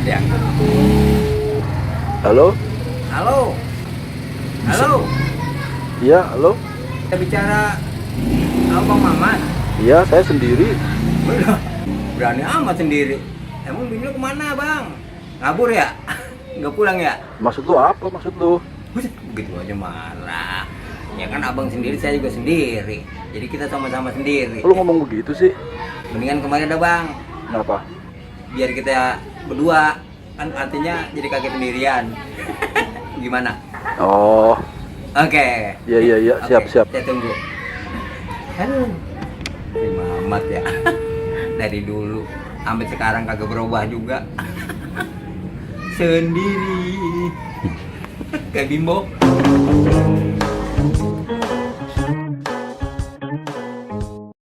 ya. Halo? Halo. Halo. Iya, halo? Kita bicara Abang Mamat. Iya, saya sendiri. Berani amat sendiri. Emang bini lu kemana, Bang? Ngabur ya? Nggak pulang ya? Maksud lu apa maksud lu? Buset, begitu aja marah. Ya kan abang sendiri, saya juga sendiri. Jadi kita sama-sama sendiri. Lu ngomong begitu sih? Mendingan kemarin ada bang. Kenapa? Biar kita berdua. Kan artinya jadi kakek sendirian. Gimana? Oh, Oke. iya iya iya, siap Oke, siap. saya tunggu. Aduh. Si Mamat ya. Dari dulu sampai sekarang kagak berubah juga. Sendiri. Kayak Bimbo.